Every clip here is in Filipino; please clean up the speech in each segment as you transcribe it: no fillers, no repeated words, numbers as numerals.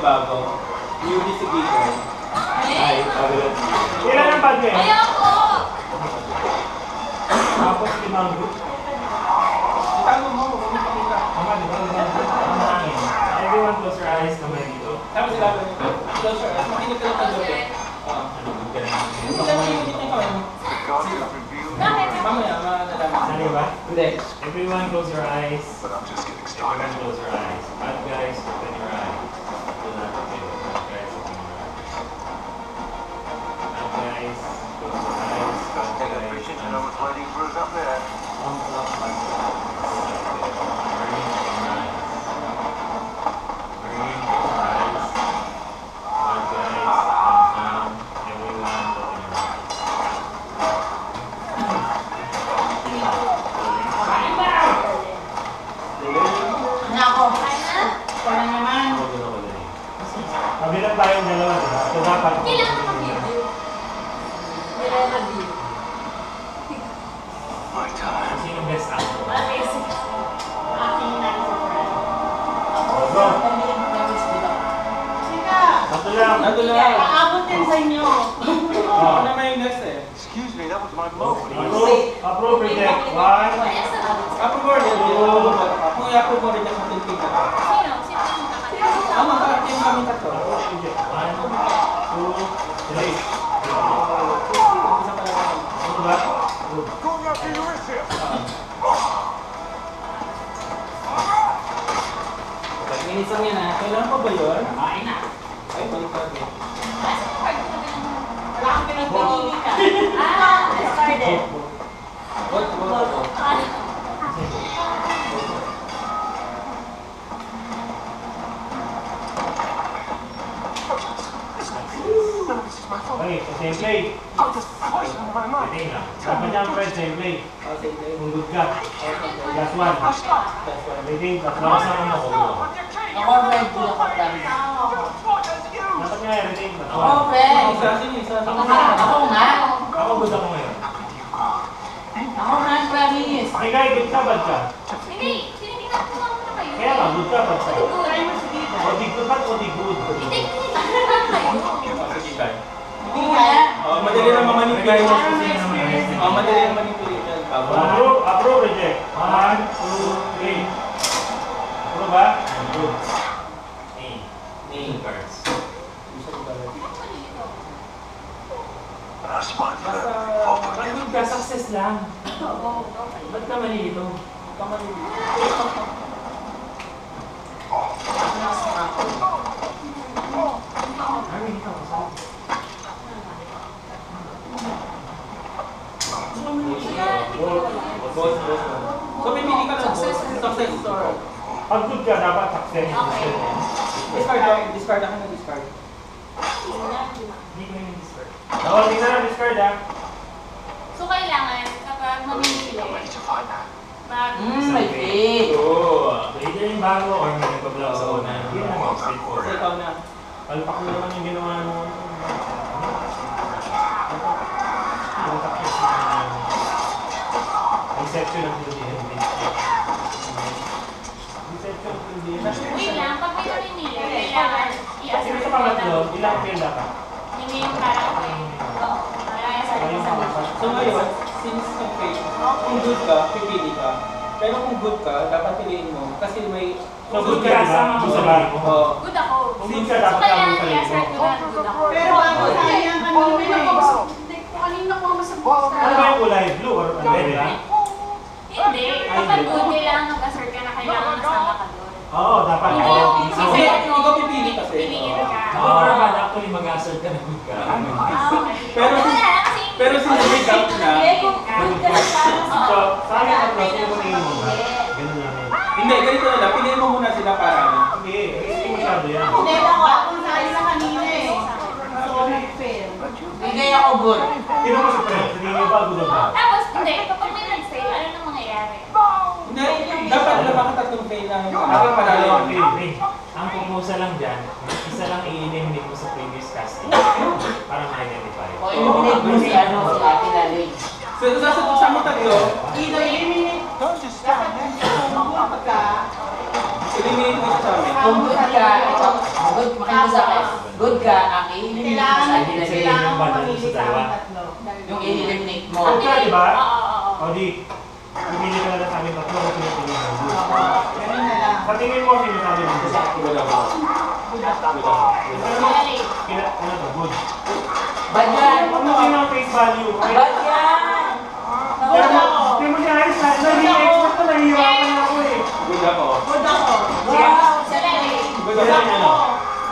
bago. Newly si Gigo. Ay, Ilan ang bag niya? Ayoko! Tapos limanggo. Itago mo, huwag mo pakita. Tama, di ba? Ang hangin. Everyone close your eyes kamay dito. Tapos sila ba nito? Close your eyes. Makinig ka lang sa dope. Ano ba ka na? Hindi ka makinig yung kamay mo. Bakit? Mamaya, malalaman. Sali ba? Hindi. Everyone close your eyes. Everyone close your eyes. Bad guys, open your eyes. Do not open. Bad guys, open your eyes. Bad guys, close your eyes. Bad guys, Thumbs up. Kabilang tayong dalawa, diba? So dapat... Kailangan ka mag-video. Nire-review. Sino best actor? Okay, sige. Aking nasa friend. Go! Sika! Tatlo lang! Natulang. Aabot din sa inyo. Ako naman yung next eh. Excuse me, that was my moment. Approve, reject. One. Approve mo rin. Kung i-approve mo rin yung tilting ka. Sino? Sino yung kakatawa? Ang magkakating kami tatlo. Approve, reject. 1, 2, 3. Isa pa lang kami. Ano ba? Approve. Going after your wrist here. Minutes lang yan ha. Kailan pa ba yun? Ay na. Ay, balik pa rin. Wala kang pinagpinili ka. I started. What? This is my fault. Okay, so same play. I'm just poisoning my mind. Pwede lang. Dapat niya ang friend, same play. Oh, sige. Kung good ka. Last one. That's why. Rating, tatlo ka sa mga ko. Ako, friend, ko ako dami. Dapat nga rating, tatlo. Ako, friend. Isa, sige, isa. Ako nga. Ako nga. Ako good ako ngayon. Ako nga, promise. Ay, guys, good ka, bad ka? Hindi. Sinitingnan ko lang muna kayo. Kaya nga, good ka, bad ka? Try mo sige. O di good ka, o di good. Hindi. Sinitingnan kayo. Sige, guys. Hindi kaya. Oh, madali lang mamanipulate. Guys, kasi naman yan. Oh, madali lang manipulate yan. Approve, approve, reject. 1, 2, 3. Approve ba? Approve. Name cards. That's my Basta, fault. Pag good ka, success lang. Ba't ka malilito? Ay, ito, kasama. Boss. So, pipili ka lang, boss. Success store. Pag good ka, dapat success. Discard ako na discard. Hindi ko yung discard. Bawal din na discard ha. So, kailangan kapag mamimili, Ready to fight that? May fit. Oo. So, either yung bago or may nagpablaw sa una. Yun ang outfit ko. So, ikaw na. Palpak mo naman yung ginawa mo. Reception ng Pilipinas. Reception ng Pilipinas. wait lang, pag may namimili, kailangan Sino sa i-assert pangatlo, ilang fail dapat? Hindi yung parang, oo, parang sa So, ngayon, since okay, kung good ka, pipili ka. Pero kung good ka, dapat piliin mo. Kasi may... So, good ka, di ba? Good sa bago. Oo. good ako. Kung good ka, So, dapat kailangan ka good i-assert sa ko na good ako. Pero ano, sayang kanina eh. Kanina ko masabot Ano ba yung kulay? Blue or red? Ha? Hindi, kapag good, kailangan mag-assert ka na kailangan nasama ka doon. Oo, dapat. Hindi yung Kasi i-assert mo, ikaw pipili kasi. piliin ka. Oo, naman actually mag-assert ka na good ka. Pero- Wala lang kasi Pero since may doubt na, kung good ka na So, sa akin ang plus, yung tingin mo ba? Ganun lang yun. hindi, ganito na lang. Piliin mo muna sila para ano. Hindi, hindi masyado yan. Hindi ako, akong sayo na kanina eh. So, nag-fail. Bigay ako good. Sino mo sa friend? Hindi nyo ba good o bad? Tapos, hindi, kapag may nag-fail, ano nang mangyayari? Hindi, dapat na makatatlong fail na yung Dapat panalo. madali. Ang proposal lang dyan, isa lang i-eliminate mo sa previous casting para ma-identify. O, eliminate mo si ano, si Ate Lalig. So, sa mo tatlo, Either eliminate, Don't just stand there. kung good ka, eliminate mo sa amin. kung good ka, ikaw, good, makinig sa akin. Good ka, ang i-eliminate mo sa Kailangan eliminate. kailangan mo Yung mamili sa dalawa. amin tatlo. Yung i-eliminate mo. Good ka, di ba? Oo. O di, pipili ka na lang sa amin tatlo kung sino pili ng good. Ganun na lang. Sa tingin mo, sino sabi ng good? Good ako. Ano to, good. Bad yan! Huwag mo sino ang face value. Bad yan! Pero hindi mo siya ayos na. Naging expert na, nahihirapan na ako eh. Good ako. Good ako. Wow! Good Good ako. ano?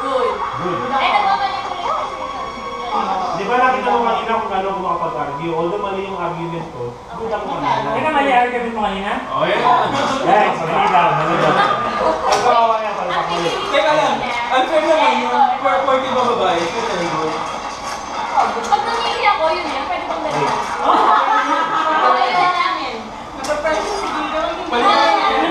Good! Good. Eh, nagmamali ko lang. Di ba nakita mo kanina kung ano ko makapag-argue? Although mali yung argument ko, good ako kanina. Teka, mali argument mo kanina? Oh, yeah. Guys, mali daw, mali daw. Pagkawawa niya, palipakuli. Teka lang, unfair naman yung 40 ba babae? Ito yung good. Pag namili ako, yun yan. Pwede kong dalawa. Okay na namin. Napag-pressure si Gino. Mali ka yan.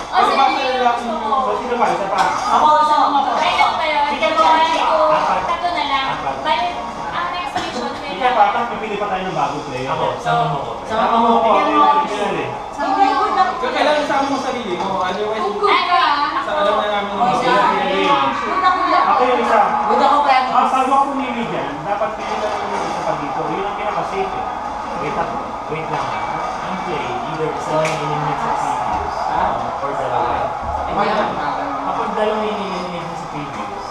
O, sige, yun yung gusto ko. So, sino pa? Isa pa? Ako, saan mo ako? Ayun kayo. Sige, Bali ko. apat. Tatlo na lang. Apat. Bali, ang next station may Ika pa, tapos pipili pa tayo ng bagong player. Ako, sama mo ko. Sama mo ako. Ako yung original eh. Hindi, good ako. Kailangan isama mo sarili mo, otherwise, Kung good ka. sa alam na namin Oh, isa. Good ako lang. Ako yung isa. Good ako, promise. Bago ako pumili dyan, dapat pili ka ng isa pa dito. Yun ang pinaka-safe eh. Wait lang. Ang play, either isa lang eliminate sa previews, or dalawa. Kapag dalawa eliminate mo sa previews,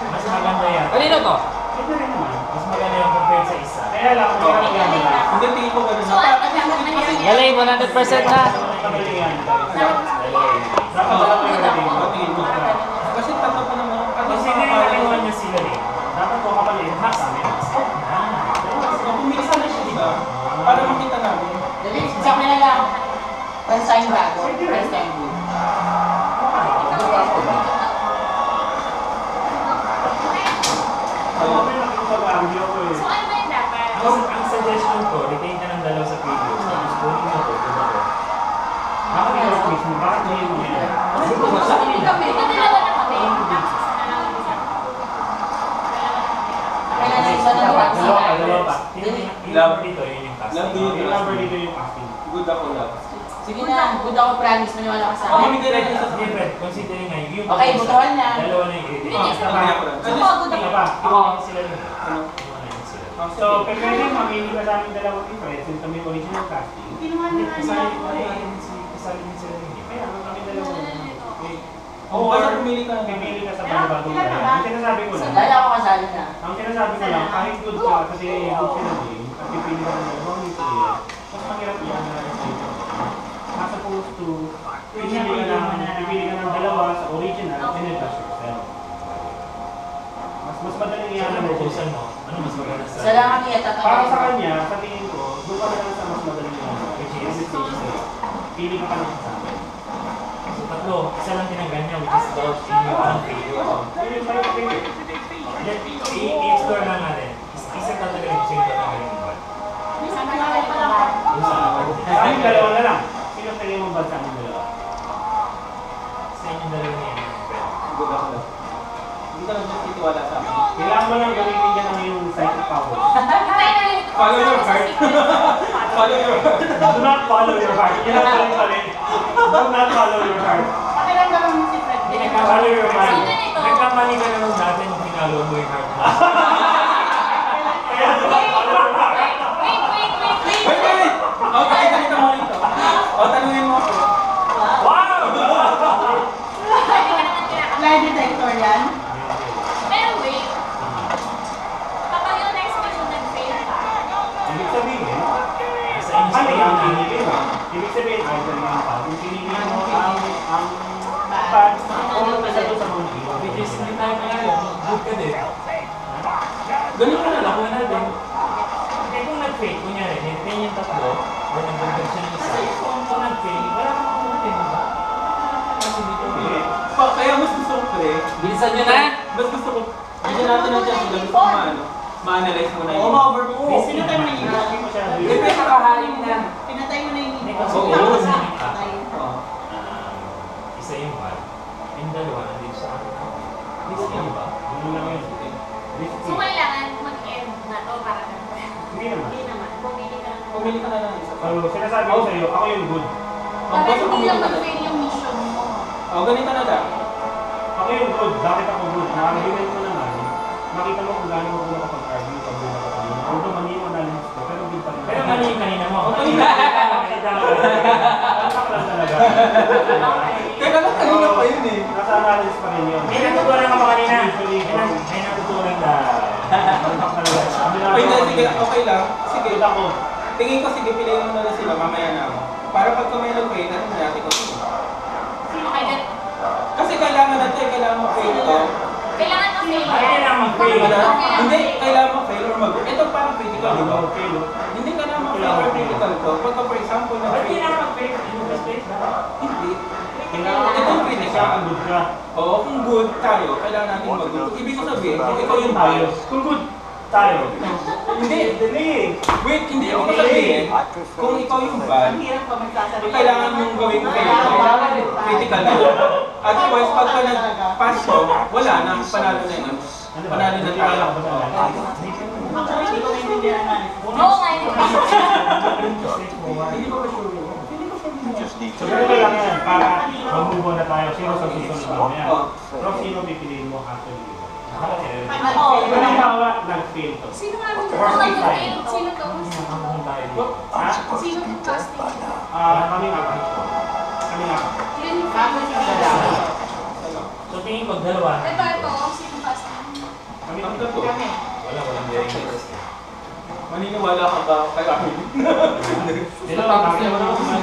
mas maganda yan. Kanino to? Ito rin naman. Mas maganda yan compared sa isa. Kaya lang, kung meron ka lang. Hindi, tingin ko ganun. So, ano na Galing, 100% na. Kamali yan. Dalawa eliminate. Dapat dalawa yung rating. Tingin ko. Kasi tatlo pa naman. Kasi nilalakihan niya sila eh. Dapat ko kapaliin. Max, stop na. Pumisa na siya, di ba? Para makita namin. Dali, sa akin na lang. First time bago. First time good. Ako may nakikipag-argue ako eh. So, ano ba yung dapat? Ang suggestion ko, retain ka ng dalawa sa previews. Tapos kunin mo to, dun ako. Bakit yung quiz mo? Bakit hindi mo yan? Hindi ko dalawa na kami. Tapos isa na lang yung isa. Kailan na isa na lang. Dalawa pa. Yung number dito, yun yung casting. Love you. Yung number dito yung casting. Good ako lang. Sige na, good ako, promise. Maniwala ka sa Okay, akin. bigyan natin isa. Different, considering nga yung Okay, butuhan na. dalawa na yung i-edit. Hindi, Basta Kaya ko ba? lang. Ano ba? Iwanan sila nun. Ano? Iwanan sila. So, pwede mamili ka sa aming dalawang difference since kami original casting. Kinuha na nga niya ako eh. Kasali din sila nun. Kaya kami dalawa. Oo, basta pumili ka. Pipili ka sa bagong player. Ang sinasabi ko lang, Dahil ako kasali na. ang sinasabi ko lang, kahit good ka, kasi good ka na game, at pipili ka ng dalawang new player, mas mahirap yan na restrict. As opposed to, pipili ka ng dalawa sa original, and then touch yourself. Mas madaling yan Ano ang proposal mo? Ano mas maganda sa... Isa lang kami at Para sa tatawin. kanya, sa tingin ko, doon ka na lang sa mas madaling yan. Which is, pili ka pa lang sa akin. So tatlo, isa lang tinanggal niya, which is about in your own video. Yun yung sa'yo, pili. I-explore lang natin. Isa tatagalin ko sino tatagalin mo ba? Sabi nga lang pala. Doon sa Sa aming dalawa na lang. Sino tingin mo ba sa aming dalawa? Sa inyong dalawa niya. Good ako lang. Hindi ka lang titiwala sa akin. Kailangan mo lang gamitin dyan ang iyong psychic power. Follow your heart. Follow your heart. Do not follow your heart. Yan ang paling pali. Do not follow your heart. Pakiramdaman mo si Fred. Follow your mind. Sino nito? Nagkamali ka naman dati nung pinalo mo yung heart mo. Kaya do not follow your heart. Wait. Wait, wait! Okay, ganito mo rito. O, tanungin mo ako. Wow! Pwede ka naman kinakabahan. Lie detector yan. Pero wait. Kapag yung next question nag-fail ka, Ibig sabihin, Sa inyo ano yung sa pinili mo? Ibig sabihin, either yung pa. Kung pinili mo ang pad, o isa doon sa mga ilo. which is hindi tayo panalo. Good ka din. Ganun ka na lang. Nakuha natin. Kaya kung nag-fail, kunyari, nag-fail yung tatlo, o nag-dagdag siya ng isa, kung nag-fail, wala kang kumatin, di ba? Kasi dito, Kaya mas gusto ko pre. Bilisan nyo na. Mas gusto ko. Bigyan natin ng chance. Gusto ko ma-analyze mo na yun. Sino tayo may iba? Hindi mo siya Kasi kakahain na. Pinatay mo na yung Hindi, iba. kasi Oo. dalawa sa Patay. Oo. isa yung bad, yung dalawa nandito sa akin. Risky, di ba? Ano lang yun? Risky. so kailangan mag-end na to para na. Hindi naman. Hindi naman. Pumili ka lang. Pumili ka na lang isa. So, sinasabi ko sa'yo, ako yung good. Para hindi lang mag-fail yung mission mo. O, ganito na lang. Ako Ngayon, good. Bakit ako good? Nakakagigil mo naman. Makita mo kung gaano mo kung nakapag-argue pag doon ako kanina. Although mali yung analysis ko, pero good pa rin. Pero mali yung kanina mo. Nakita ko lang talaga. Teka lang, kanina pa yun eh. Nasa analysis pa rin yun. May natutunan ka ba kanina? May natutunan ka. Ay, sige, okay lang. Sige, Good ako. tingin ko sige, piliin mo na lang sila, mamaya na ako. Para pagka may nag-pay, ano na natin kung sino. Sino kayo? Kasi kailangan natin, kailangan ma-pay ito. Kailangan ka fail. Ay, kailangan mag-pay. Hindi, kailangan ma-fail or mag- ito parang critical, di ba? Okay, no? Hindi ka na ma-fail or critical to. Pagka for example, Ba't na-fail, kailangan mag-pay? Yung best place na? hindi. Kailangan Ito yung Isa critical. ang good ka. Oo, kung good tayo, kailangan natin mag-good. Ibig ko sabihin, kung ikaw yung tayo. bias, Kung good tayo. hindi, Dali. wait, hindi ko sabihin, kung ikaw yung bad, Ang hirap pa magsasalita. kailangan mong gawin critical na yun. Otherwise, pagka nag-pass mo, wala na, panalo na yun. Panalo na tayo. Ako, hindi ko maintindihan ang analysis. Oo nga yun. Hindi ko ba sure yun? You just need So, to ganito lang yan. Para mag-move on na tayo. Sino sa susunod mamaya? Oh. Pero sino pipiliin mo after the event? Oo. Walang bawa, nag-fail to. Sino nga nag-fail? Sino to? Nakakong tayo dito. Ha? Sino to casting? Kami nga. Kami nga. Yun yung Bakit fail. ka dalawa? So tingin ko dalawa. Ito. Sino casting? Kami Ang nga. totoo. Kami. Walang bearing interest. Maniniwala ka ba kay Armin? Ito lang. Kami nga.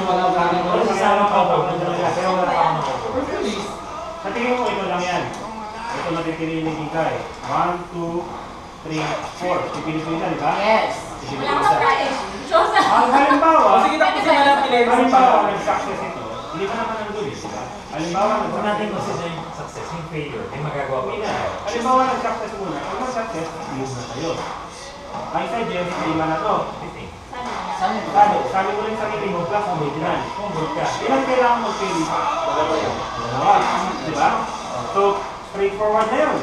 Wala sasama pa ako. Pero wala pa ako. Sa tingin mo, ito lang yan. Ito natitili ni Kika eh. 1, 2, 3, 4. Pipili ko yun, di ba? Yes. Pipili Wala ko kang isa. prize. Diyos na. Ang halimbawa, O sige, tapos na lang piliin mo. halimbawa, nag-success ito. Hindi pa naman nandun eh, di ba? Halimbawa, Kung natin nag-success ito. consider yung success, yung failure, may magagawa pa Okay tayo. na. Halimbawa, nag-success muna. Kung nag-success, leave na tayo. Ang suggest, lima na to. Sabi ko. Sabi mo rin sa sarili mo, plus original. Kung good ka. Ilan kailangan mag-pili? Dalawa. Di ba? So, straightforward na yun.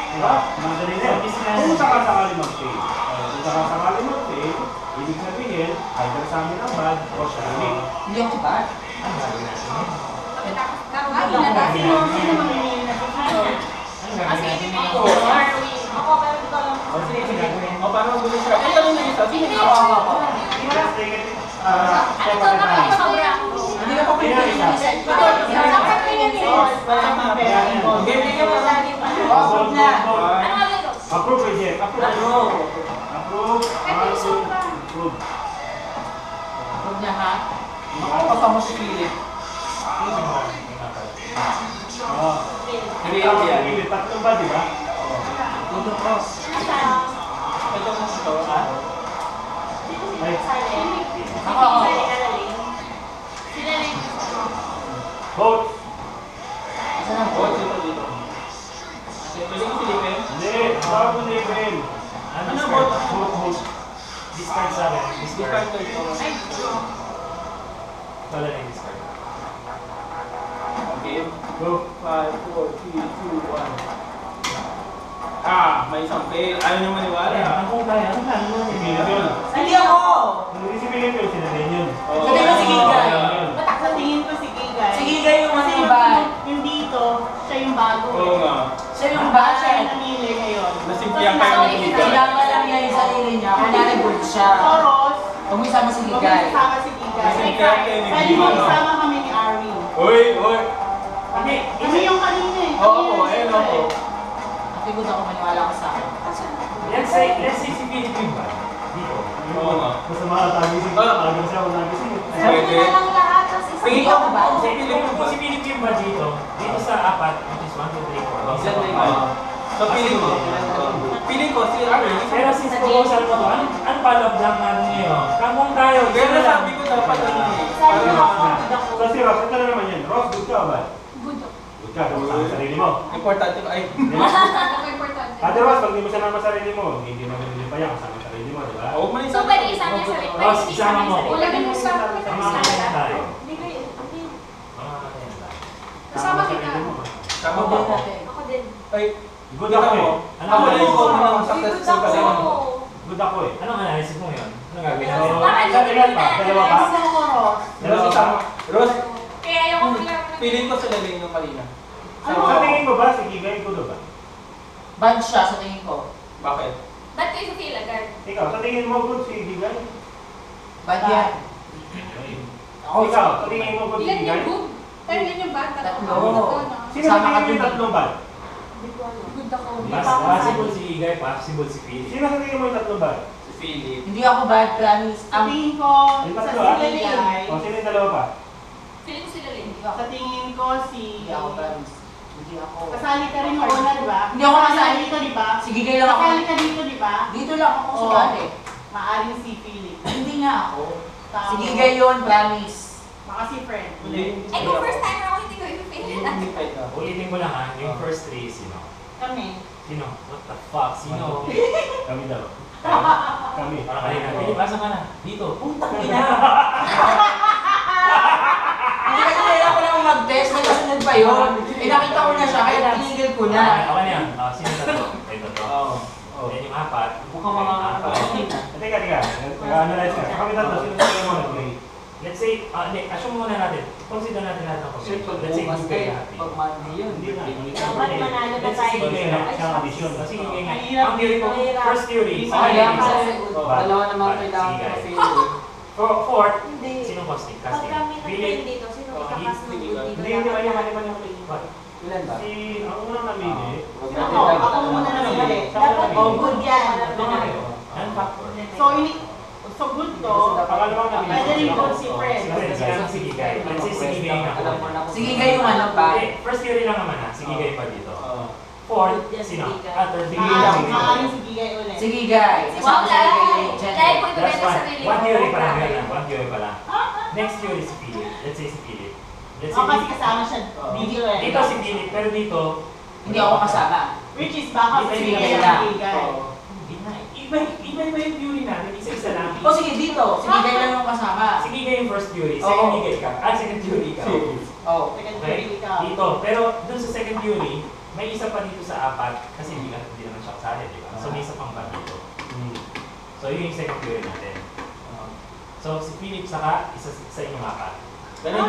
Di ba? Madali na yun. Kung sakasakali mag-fail. Kung sakasakali mag-fail, ibig sabihin, either sa amin ang bad o sa amin. Hindi ako bad. Ang gagawin natin. Sino mamimili na susunod? Ang Kasi gagawin ito natin. yung Arwin. Ako, pero ito lang. O sige, sige. O parang magulis ka. Ay, tanong na isa. Sino yung Ako. Let's take it. Ano Step to? at a time. Sobra. Hindi ako pwede. Dapat ko yun eh. Walang mapera involved. Game, bigyan mo sa akin. Huwag na. Ano nga yun? Approve, reject. Approve. Approve. Ito yung sobra. Approve. Huwag niya ha. Ako pa mo si Philip. Hindi ako yan. Tatlong ba, di ba? Dito ko. Ito mo ito. Ay, Ako. Sila rin. vote. Isa lang O, po. dito, dito. Pwede ko silipin? Hindi. Tawag mo na i-fail. Ano Ano vote? Vote, vote. Discard sa akin. Discard Discard. ko ito. Ay, Wala na yung discard. Game. Go. 5, 4, 3, 2, 1. May isang fail. Ayaw niyo maniwala. Ang kung kaya, ang kaya mo. Pipili ko yun. Hindi ako. Hindi si Pilipino, sila rin yun. Oo. Sabi ko si Gigay. Sa tingin ko si Gigay. Si Gigay yung Kasi mga bad. yung dito, siya yung bago. Oo nga. Siya yung Siya yung bad. namili ngayon. Nasimpihan kayo ng Gigay. Sinama lang niya yung sarili niya. Kunyari good siya. Soros, Huwag mo isama si huwag Gigay. mo isama si Gigay. Nasimpihan kayo ni Pwede mo Gigay. isama kami ni Arwin. Uy, uy. Hindi. Kami yung kanina eh. Oo, ayun ako. Ate good ako maniwala ka sa akin. Let's say si Philippine ba? Dito. Oo nga. Basta makatagising ka, kagawin siya kung nagising. sabi na lang lahat. Tapos isa Tingin ko. ko ba? Si Philippine ba dito? Dito sa apat, which is 1, 2, 3, 4. Isa na yun. So, feeling mo. Feeling ko, si Armin. Pero since proposal mo to, ano follow-up lang natin ngayon? Kamong tayo, Kaya gano'n lang. nasabi ko dapat ano eh. Sabi Para ko, So si Ross, ito na naman yan. Ross, good ka ba? Good. Good ka, kung sa sarili mo. importante ko ay. Ako importante. Ate Ross, pag di mo siya naman sarili mo, hindi mo rin pa yan kasama sa sarili mo, di ba? Huwag mo na So, pwede isama yung sarili. Pwede Ross, isama isama yung mo. sarili. Ulagin mo sa Mga kanya tayo. Hindi ko yun. Okay. Mga kanya tayo. Kasama kita. sarili mo. Tama ba ako? Ako din. Ay, Good ako eh. Ano Ako ang na yung analysis phone mo? ng successful kasi ano. Good ako eh. Anong analysis mo yun? Anong gagawin So, natin? Baka sa ilan pa? Dalawa pa? Gusto ko Ross. Pero si Sam, Rose, Kaya ayoko bigla. feeling ko sila lang yung kanina. Sa tingin mo ba, si Gigay, good ba? Bad siya sa tingin ko. Bakit? Ba't kayo sa feel agad? Ikaw, sa tingin mo good si Gigay? Bad yan. Ikaw, sa tingin mo good si Ilan Gigay? yung good? Pero ilan yung bad? Tatlo. Sino sa tingin mo yung tatlong bad? Good ako. Mas possible si Igay, possible si Philip. Sino sa tingin mo yung tatlong bad? Si Philip. Hindi ako bad, promise. Sa tingin ko, Yung sa tatlo, ah? sila Ligay, O, sino yung dalawa pa? Feeling ko sila rin. sa tingin ko si... Hindi ako promise. Hindi ako. Kasali ka rin noon na, di ba? Hindi ako kasali. dito, di ba? Si Gigay lang ako. Kasali ka dito, di ba? Dito lang ako Oo. sumali. Maaring si Philip. Hindi nga ako. Tama. Si Gigay yun, promise. Baka si friend. Hindi. Ay, kung first time ako, hindi ko i-feel. Hindi fight ka. Ulitin ko lang ha, yung first three, sino? Kami. Sino? What the fuck? Sino? Kami daw. Kami. Parang kanina, Philip, asan ka na? Dito. Putang ina! Hindi kasi kailangan ko lang mag-test, may kasunod pa yun. Eh nakita ko na siya, kaya tinigil ko na. Okay na yan. Sino tatlo? Ito to. Oo. Then yung apat. Mukhang mga apat. Teka. Nag-analyze ka. Kami tatlo, sino sa tingin mo nag-play? Let's say, hindi, assume muna natin. Consider natin lahat ng Sir, pag combination. Let's say, bukas Gigay kayo, happy. pag Monday yun. Hindi na. Dapat manalo na Let's tayo. say, Gigay na. Siyang addition. Kasi Gigay nga. Mahirap. Ang theory ko, Mahirap. first theory. Sayang Sayang kasi Bad. dalawa naman Bad. kailangan Sige, ko guys. fail. Fourth, Hindi. sino casting? Pag Casting. kami Philip. nag-train dito, sino ikakas ng Hindi, good dito? Hindi, hindi ba yung What? Ilan ba? Si, ang unang namili, Ako muna na sila. Dapat Oh, good yan. Non-factor. So good to. pangalawang namili. Pwede rin good si friend. Si Gigay. Let's say, si Gigay na. Alam mo na kung Si Gigay yung ano pa. Okay, first theory lang naman ha. Si Gigay pa dito. Oo. Fourth, Yes, sino? Gigay. Third, si Gigay Gigay lang. lang. Maaring si Gigay ulit. Si Gigay. Wow, Kasama si Gigay Lai! dyan. Lai, kung That's ibenta one. sa sarili One mo, theory pa lang grabe. yan. One theory pa lang. Next theory si Philip. Let's say si Philip. Let's Oh, say kasi kasama siya dito eh. dito si Philip, pero dito Hindi ako kasama. Which is baka Iba si yung Gigay Gigay ang Gigay. Oo. iba yung theory natin. Isa-isa lang. O sige, dito. Si Gigay lang yung kasama. Si Gigay yung first theory. Second Oo. Gigay ka. Second theory ka. Oh. Second Okay. theory ikaw. Dito. Pero dun sa second theory, may isa pa dito sa apat kasi hindi naman siya kasali, di ba? So may isa pang bad dito. So yun yung second theory natin. So si Philip saka isa sa inyong apat. Ganun